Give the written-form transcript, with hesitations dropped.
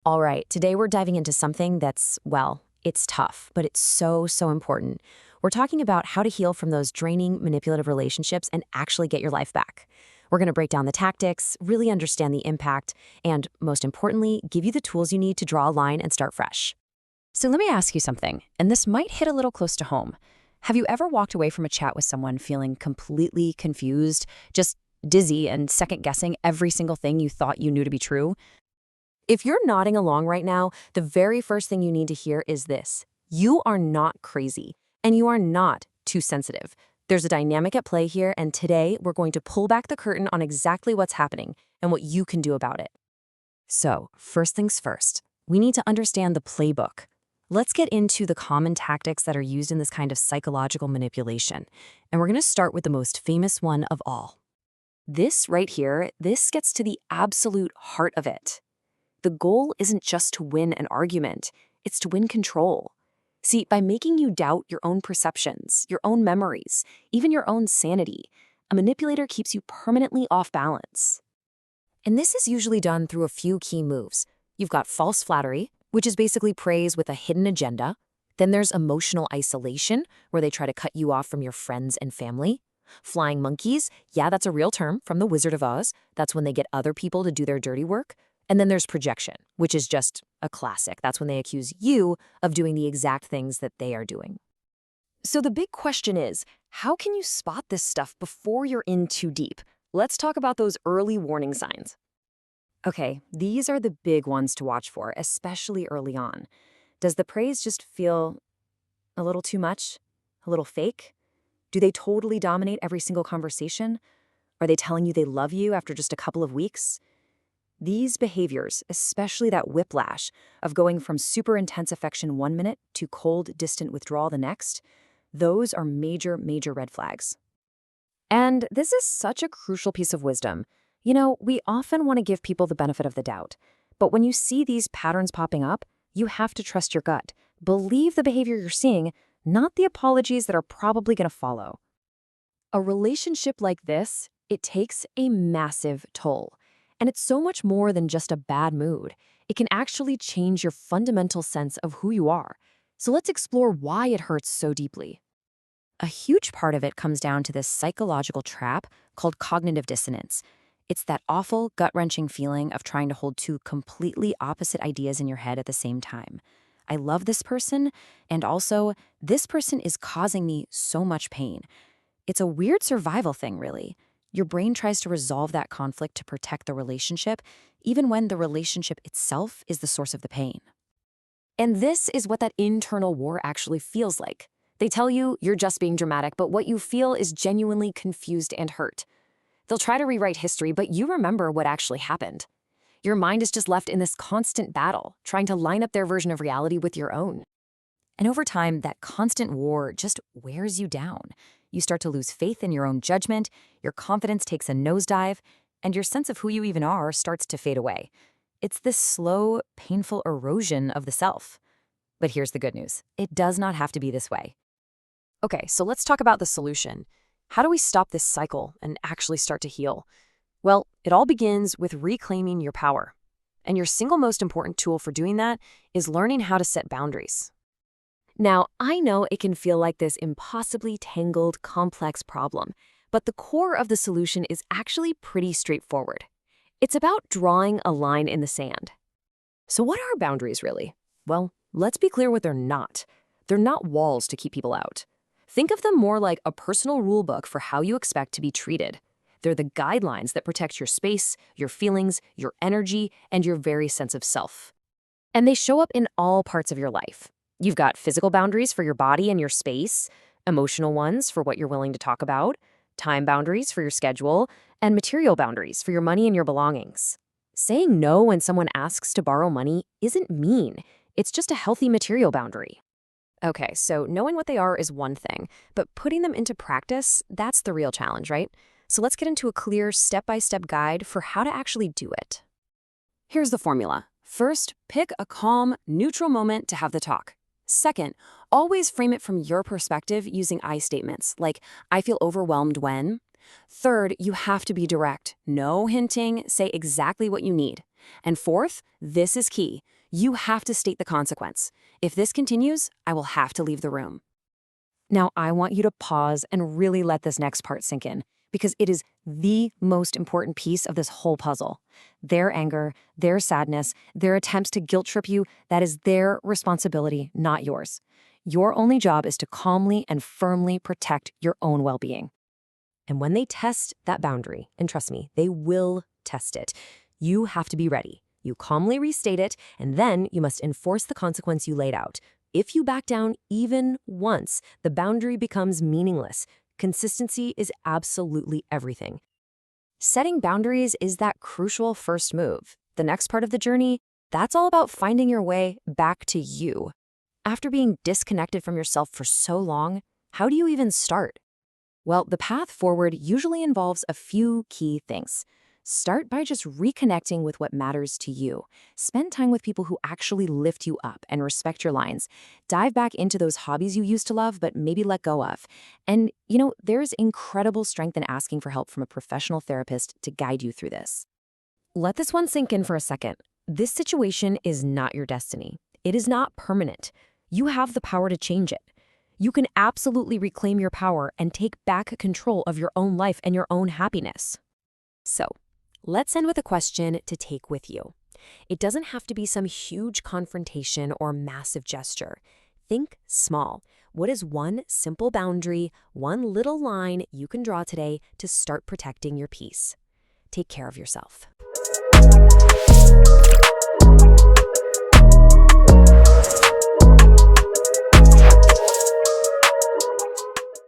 All right, today we're diving into something that's, well, it's tough, but it's so important. We're talking about how to heal from those draining, manipulative relationships and actually get your life back. We're going to break down the tactics, really understand the impact, and most importantly, give you the tools you need to draw a line and start fresh. So let me ask you something, and this might hit a little close to home. Have you ever walked away from a chat with someone feeling completely confused, just dizzy and second-guessing every single thing you thought you knew to be true? If you're nodding along right now, the very first thing you need to hear is this. You are not crazy, and you are not too sensitive. There's a dynamic at play here, and today we're going to pull back the curtain on exactly what's happening and what you can do about it. So, first things first, we need to understand the playbook. Let's get into the common tactics that are used in this kind of psychological manipulation, and we're going to start with the most famous one of all. This right here, this gets to the absolute heart of it. The goal isn't just to win an argument, it's to win control. See, by making you doubt your own perceptions, your own memories, even your own sanity, a manipulator keeps you permanently off balance. And this is usually done through a few key moves. You've got false flattery, which is basically praise with a hidden agenda. Then there's emotional isolation, where they try to cut you off from your friends and family. Flying monkeys, yeah, that's a real term from The Wizard of Oz. That's when they get other people to do their dirty work. And then there's projection, which is just a classic. That's when they accuse you of doing the exact things that they are doing. So the big question is, how can you spot this stuff before you're in too deep? Let's talk about those early warning signs. Okay, these are the big ones to watch for, especially early on. Does the praise just feel a little too much? A little fake? Do they totally dominate every single conversation? Are they telling you they love you after just a couple of weeks? These behaviors, especially that whiplash of going from super intense affection 1 minute to cold, distant withdrawal the next, those are major red flags. And this is such a crucial piece of wisdom. You know, we often want to give people the benefit of the doubt, but when you see these patterns popping up, you have to trust your gut. Believe the behavior you're seeing, not the apologies that are probably going to follow. A relationship like this, it takes a massive toll. And it's so much more than just a bad mood. It can actually change your fundamental sense of who you are. So let's explore why it hurts so deeply. A huge part of it comes down to this psychological trap called cognitive dissonance. It's that awful, gut-wrenching feeling of trying to hold two completely opposite ideas in your head at the same time. I love this person, and also, this person is causing me so much pain. It's a weird survival thing, really. Your brain tries to resolve that conflict to protect the relationship, even when the relationship itself is the source of the pain. And this is what that internal war actually feels like. They tell you you're just being dramatic, but what you feel is genuinely confused and hurt. They'll try to rewrite history, but you remember what actually happened. Your mind is just left in this constant battle, trying to line up their version of reality with your own. And over time, that constant war just wears you down. You start to lose faith in your own judgment, your confidence takes a nosedive, and your sense of who you even are starts to fade away. It's this slow, painful erosion of the self. But here's the good news. It does not have to be this way. Okay, so let's talk about the solution. How do we stop this cycle and actually start to heal? Well, it all begins with reclaiming your power. And your single most important tool for doing that is learning how to set boundaries. Now, I know it can feel like this impossibly tangled, complex problem, but the core of the solution is actually pretty straightforward. It's about drawing a line in the sand. So what are boundaries really? Well, let's be clear what they're not. They're not walls to keep people out. Think of them more like a personal rule book for how you expect to be treated. They're the guidelines that protect your space, your feelings, your energy, and your very sense of self. And they show up in all parts of your life. You've got physical boundaries for your body and your space, emotional ones for what you're willing to talk about, time boundaries for your schedule, and material boundaries for your money and your belongings. Saying no when someone asks to borrow money isn't mean. It's just a healthy material boundary. Okay, so knowing what they are is one thing, but putting them into practice, that's the real challenge, right? So let's get into a clear step-by-step guide for how to actually do it. Here's the formula. First, pick a calm, neutral moment to have the talk. Second, always frame it from your perspective using I statements, like, I feel overwhelmed when. Third, you have to be direct. No hinting, say exactly what you need. And fourth, this is key. You have to state the consequence. If this continues, I will have to leave the room. Now, I want you to pause and really let this next part sink in, because it is the most important piece of this whole puzzle. Their anger, their sadness, their attempts to guilt trip you, that is their responsibility, not yours. Your only job is to calmly and firmly protect your own well-being. And when they test that boundary, and trust me, they will test it, you have to be ready. You calmly restate it, and then you must enforce the consequence you laid out. If you back down even once, the boundary becomes meaningless. Consistency is absolutely everything. Setting boundaries is that crucial first move. The next part of the journey, that's all about finding your way back to you. After being disconnected from yourself for so long, how do you even start? Well, the path forward usually involves a few key things. Start by just reconnecting with what matters to you. Spend time with people who actually lift you up and respect your lines. Dive back into those hobbies you used to love but maybe let go of. And, there's incredible strength in asking for help from a professional therapist to guide you through this. Let this one sink in for a second. This situation is not your destiny. It is not permanent. You have the power to change it. You can absolutely reclaim your power and take back control of your own life and your own happiness. So, let's end with a question to take with you. It doesn't have to be some huge confrontation or massive gesture. Think small. What is one simple boundary, one little line you can draw today to start protecting your peace? Take care of yourself.